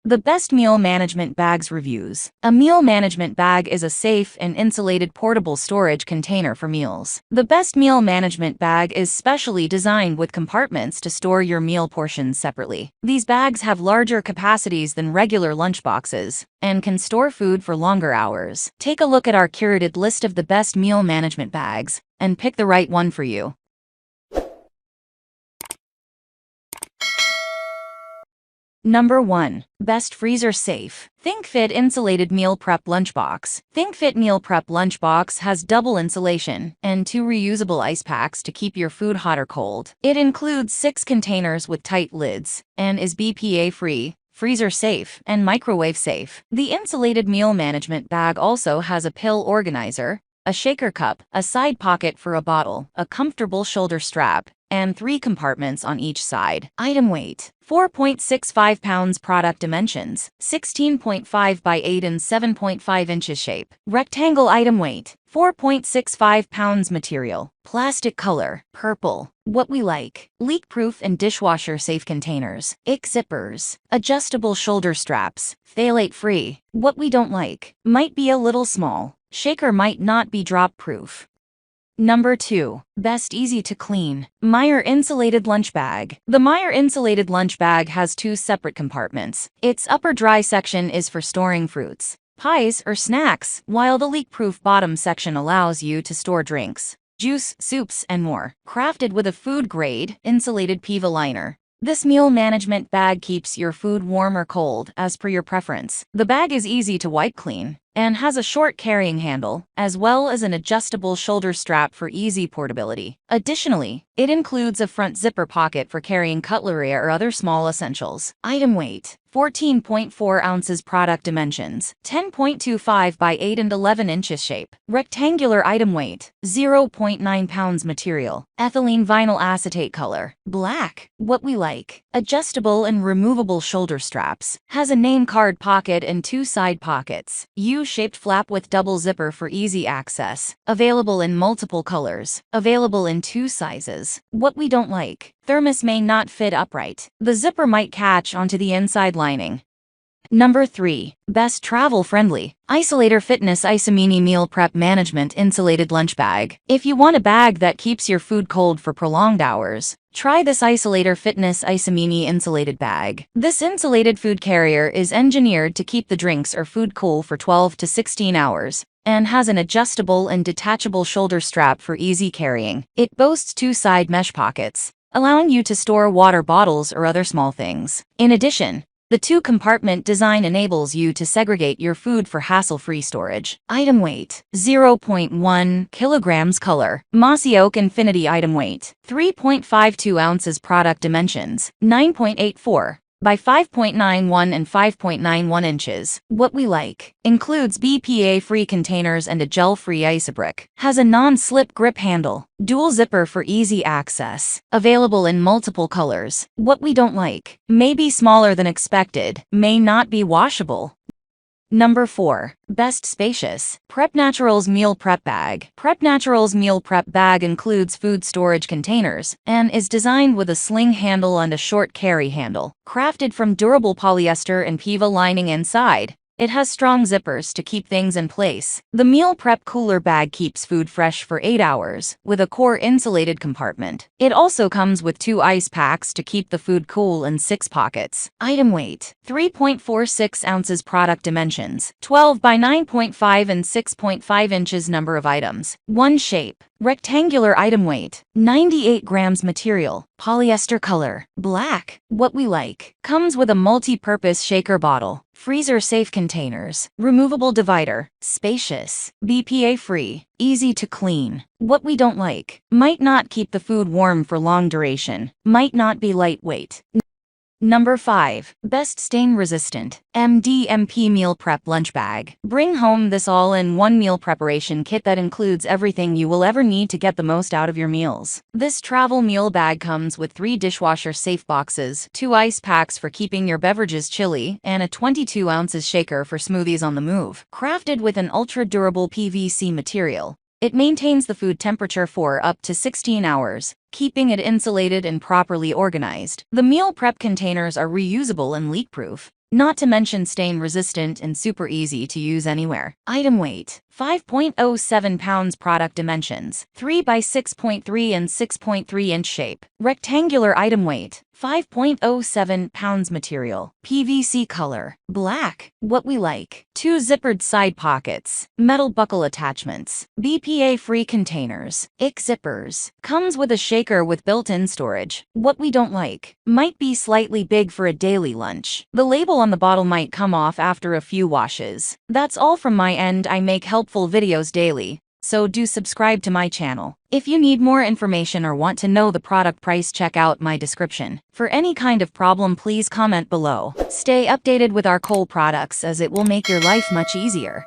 The Best Meal Management Bags Reviews. A meal management bag is a safe and insulated portable storage container for meals. The Best Meal Management Bag is specially designed with compartments to store your meal portions separately. These bags have larger capacities than regular lunchboxes and can store food for longer hours. Take a look at our curated list of the best meal management bags and pick the right one for you. Number 1. Best Freezer Safe. ThinkFit Insulated Meal Prep Lunchbox. ThinkFit Meal Prep Lunchbox has double insulation and 2 reusable ice packs to keep your food hot or cold. It includes 6 containers with tight lids and is BPA-free, freezer safe, and microwave safe. The insulated meal management bag also has a pill organizer, a shaker cup, a side pocket for a bottle, a comfortable shoulder strap, and 3 compartments on each side. Item weight: 4.65 pounds. Product dimensions: 16.5 by 8 and 7.5 inches. Shape: rectangle. Item weight: 4.65 pounds. Material: plastic. Color: purple. What we like: leak-proof and dishwasher-safe containers. Ick zippers. Adjustable shoulder straps. Phthalate-free. What we don't like: might be a little small. Shaker might not be drop-proof. Number 2. Best Easy to Clean. Meyer Insulated Lunch Bag. The Meyer Insulated Lunch Bag has 2 separate compartments. Its upper dry section is for storing fruits, pies, or snacks, while the leak-proof bottom section allows you to store drinks, juice, soups, and more. Crafted with a food-grade, insulated PVA liner, this meal management bag keeps your food warm or cold as per your preference. The bag is easy to wipe clean and has a short carrying handle, as well as an adjustable shoulder strap for easy portability. Additionally, it includes a front zipper pocket for carrying cutlery or other small essentials. Item weight: 14.4 ounces. Product dimensions: 10.25 by 8 and 11 inches. Shape: rectangular. Item weight: 0.9 pounds. Material: ethylene vinyl acetate. Color: black. What we like: adjustable and removable shoulder straps. Has a name card pocket and 2 side pockets. U-shaped flap with double zipper for easy access. Available in multiple colors. Available in 2 sizes. What we don't like: thermos may not fit upright. The zipper might catch onto the inside lining. Number 3. Best Travel-Friendly. Insulated Fitness Isomini Meal Prep Management Insulated Lunch Bag. If you want a bag that keeps your food cold for prolonged hours, try this Insulated Fitness Isomini Insulated Bag. This insulated food carrier is engineered to keep the drinks or food cool for 12 to 16 hours and has an adjustable and detachable shoulder strap for easy carrying. It boasts 2 side mesh pockets, allowing you to store water bottles or other small things. In addition, the 2-compartment design enables you to segregate your food for hassle-free storage. Item weight: 0.1 kilograms. Color: mossy oak infinity. Item weight: 3.52 ounces. Product dimensions: 9.84 by 5.91 and 5.91 inches. What we like: includes BPA-free containers and a gel-free isobrick. Has a non-slip grip handle. Dual zipper for easy access. Available in multiple colors. What we don't like: may be smaller than expected. May not be washable. Number 4. Best Spacious. Prep Naturals Meal Prep Bag. Prep Naturals Meal Prep Bag includes food storage containers and is designed with a sling handle and a short carry handle. Crafted from durable polyester and PVA lining inside, it has strong zippers to keep things in place. The meal prep cooler bag keeps food fresh for 8 hours, with a core insulated compartment. It also comes with 2 ice packs to keep the food cool and 6 pockets. Item weight: 3.46 ounces. Product dimensions: 12 by 9.5 and 6.5 inches. Number of items: 1. Shape: rectangular. Item weight: 98 grams. Material: polyester. Color: black. What we like: comes with a multi-purpose shaker bottle, freezer-safe containers, removable divider, spacious, BPA-free, easy to clean. What we don't like: might not keep the food warm for long duration, might not be lightweight. Number 5. Best Stain-Resistant MDMP Meal Prep Lunch Bag. Bring home this all-in-one meal preparation kit that includes everything you will ever need to get the most out of your meals. This travel meal bag comes with 3 dishwasher-safe boxes, 2 ice packs for keeping your beverages chilly, and a 22 ounces shaker for smoothies on the move. Crafted with an ultra-durable PVC material, it maintains the food temperature for up to 16 hours, keeping it insulated and properly organized. The meal prep containers are reusable and leak-proof, Not to mention stain resistant and super easy to use anywhere. Item weight: 5.07 pounds. Product dimensions: 3 by 6.3 and 6.3 inch shape. Rectangular. Item weight: 5.07 pounds. Material: PVC. Color: black. What we like: 2 zippered side pockets, metal buckle attachments, BPA-free containers, ick zippers. Comes with a shaker with built-in storage. What we don't like: might be slightly big for a daily lunch. The label on the bottle might come off after a few washes. That's all from my end. I make helpful videos daily, so do subscribe to my channel. If you need more information or want to know the product price, check out my description. For any kind of problem, please comment below. Stay updated with our Cole products, as it will make your life much easier.